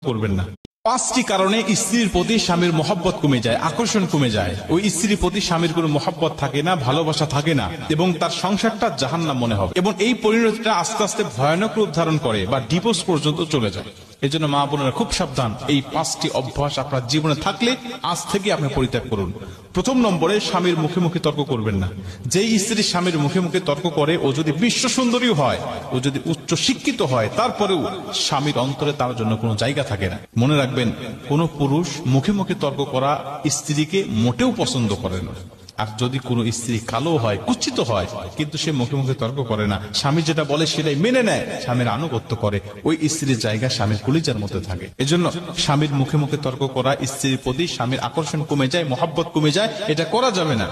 করবেন না। পাঁচটি কারণে স্ত্রীর প্রতি স্বামীর মহব্বত কমে যায়, আকর্ষণ কমে যায়। ওই স্ত্রীর প্রতি স্বামীর কোনো মহব্বত থাকে না, ভালোবাসা থাকে না, এবং তার সংসারটা জাহান্নাম মনে হবে, এবং এই পরিণতিটা আস্তে আস্তে ভয়ানক রূপ ধারণ করে বা ডিভোর্স পর্যন্ত চলে যায়। এই জন্য মা বোনেরা খুব সাবধান, এই পাঁচটি অভ্যাস আপনার জীবনে থাকলে আজ থেকে আপনি পরিত্যাগ করুন। প্রথম নম্বরে, স্বামীর মুখে মুখে তর্ক করবেন না। যেই স্ত্রী স্বামীর মুখে মুখে তর্ক করে, ও যদি বিশ্ব সুন্দরী হয়, ও যদি উচ্চ শিক্ষিত হয়, তারপরেও স্বামীর অন্তরে তার জন্য কোনো জায়গা থাকে না। মনে রাখবেন, কোন পুরুষ মুখে মুখে তর্ক করা স্ত্রীকে মোটেও পছন্দ করে না। আর যদি কোনো স্ত্রী কালো হয়, কুচ্ছিত হয়, কিন্তু সে মুখে মুখে তর্ক করে না, স্বামী যেটা বলে সেটাই মেনে নেয়, স্বামীর আনুগত্য করে, ওই স্ত্রীর জায়গা স্বামীর কলিজার মধ্যে থাকে। এজন্য স্বামীর মুখে মুখে তর্ক করা, স্ত্রীর প্রতি স্বামীর আকর্ষণ কমে যায়, মহব্বত কমে যায়, এটা করা যাবে না।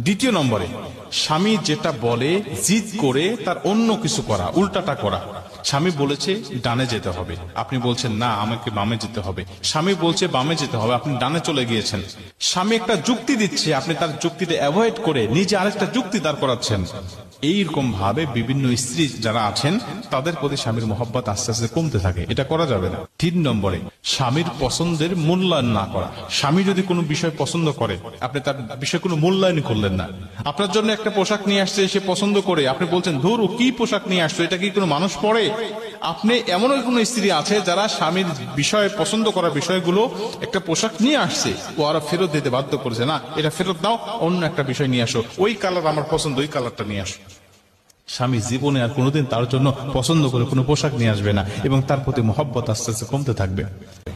দ্বিতীয় নম্বরে, স্বামী যেটা বলে জিদ করে তার অন্য কিছু করা, উল্টাটা করা। স্বামী বলেছে ডানে যেতে হবে, আপনি বলছেন না আমাকে বামে যেতে হবে। স্বামী বলছে বামে যেতে হবে, আপনি ডানে চলে গিয়েছেন। স্বামী একটা যুক্তি দিচ্ছে, আপনি তার যুক্তিটা অ্যাভয়েড করে নিজে আরেকটা যুক্তি দাঁড় করাচ্ছেন। এইরকম ভাবে বিভিন্ন স্ত্রী যারা আছেন, তাদের প্রতি স্বামীর মহব্বত আস্তে আস্তে কমতে থাকে, এটা করা যাবে না। 3 নম্বরে, স্বামীর পছন্দের মূল্যায়ন না করা। স্বামী যদি কোনো বিষয় পছন্দ করে, আপনি তার বিষয়ে কোনো মূল্যায়ন করলেন না। আপনার জন্য একটা পোশাক নিয়ে আসছে, সে পছন্দ করে, আপনি বলছেন ধুর, কি পোশাক নিয়ে আসছো, এটা কি কোনো মানুষ পরে? আপনি এমন কোন স্ত্রী আছে যারা স্বামীর বিষয়ে পছন্দ করা বিষয়গুলো, একটা পোশাক নিয়ে আসছে, ও আর ফেরত দিতে বাধ্য করেছে, না এটা ফেরত দাও, অন্য একটা বিষয় নিয়ে আসো, ওই কালার আমার পছন্দ, ওই কালারটা নিয়ে আসো। স্বামী জীবনে আর কোনোদিন তার জন্য পছন্দ করে কোনো পোশাক নিয়ে আসবে না, এবং তার প্রতি মহব্বত আস্তে আস্তে কমতে থাকবে।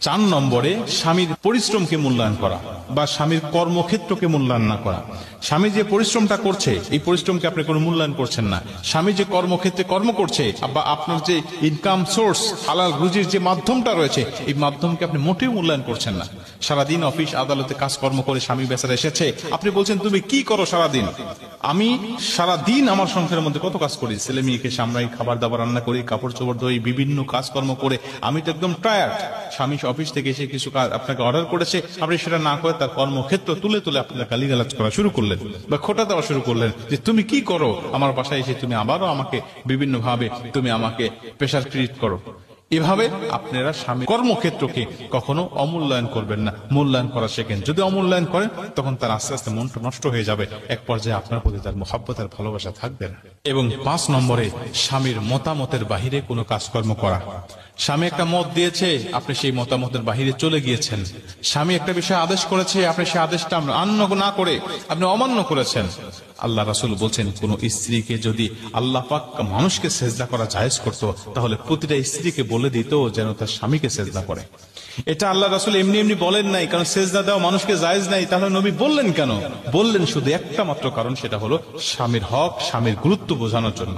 4 নম্বরে, স্বামীর পরিশ্রমকে মূল্যায়ন করা বা স্বামীর কর্মক্ষেত্রকে মূল্যায়ন না করা। স্বামী যে পরিশ্রমটা করছে, এই পরিশ্রমকে আপনি কোনো মূল্যায়ন করছেন না। স্বামী যে কর্মক্ষেত্রে কর্ম করছে, বা আপনার যে ইনকাম সোর্স, হালাল রুজির যে মাধ্যমটা রয়েছে, এই মাধ্যমকে আপনি মোটেও মূল্যায়ন করছেন না। সারাদিন অফিস আদালতে কাজকর্ম করে স্বামী বেচারা এসেছে, আপনি বলছেন তুমি কি করো সারাদিন? আমি সারাদিন আমার সংসারের মধ্যে কত কাজ করি, ছেলে মেয়েকে সামলাই, খাবার দাবার রান্না করি, কাপড় চোপড় ধুই, বিভিন্ন কাজকর্ম করে আমি তো একদম টায়ার্ড। স্বামী অফিস থেকে এসে কিছু কাজ আপনাকে অর্ডার করেছে, আপনি সেটা না করে তার কর্মক্ষেত্র তুলে তুলে আপনার গালিগালাজ করা শুরু করলেন বা খোঁটা দেওয়া শুরু করলেন, যে তুমি কি করো আমার বাসায় এসে, তুমি আবারও আমাকে বিভিন্ন ভাবে তুমি আমাকে প্রেশার ক্রিয়েট করো। এভাবে আপনারা স্বামী কর্মক্ষেত্রকে কখনো অমূল্যায়ন করবেন না, মূল্যায়ন করা শেখেন। যদি অমূল্যায়ন করেন, তখন তার আস্তে আস্তে মনটা নষ্ট হয়ে যাবে, এক পর্যায়ে আপনার প্রতি তার মহব্বত আর ভালোবাসা থাকবে না। এবং 5 নম্বরে, স্বামীর মতামতের বাহিরে কোনো কাজকর্ম করা। স্বামী একটা মত দিয়েছে, আপনি সেই মতামতের বাহিরে চলে গিয়েছেন। স্বামী একটা বিষয় আদেশ করেছে, আপনি সেই আদেশটা না করে আপনি অমান্য করেছেন। আল্লাহ রাসূল বলছেন, কোন স্ত্রীকে যদি আল্লাহ পাক মানুষকে সেজদা করা জায়েজ করত, তাহলে প্রতিটা স্ত্রীকে বলে দিত যেন তার স্বামীকে সেজদা করে। এটা আল্লাহ রাসূল এমনি এমনি বলেন নাই, কারণ সেজদা দেওয়া মানুষকে জায়েজ নাই। তাহলে নবী বললেন কেন? বললেন শুধু একটা মাত্র কারণ, সেটা হলো স্বামীর হক, স্বামীর গুরুত্ব বোঝানোর জন্য।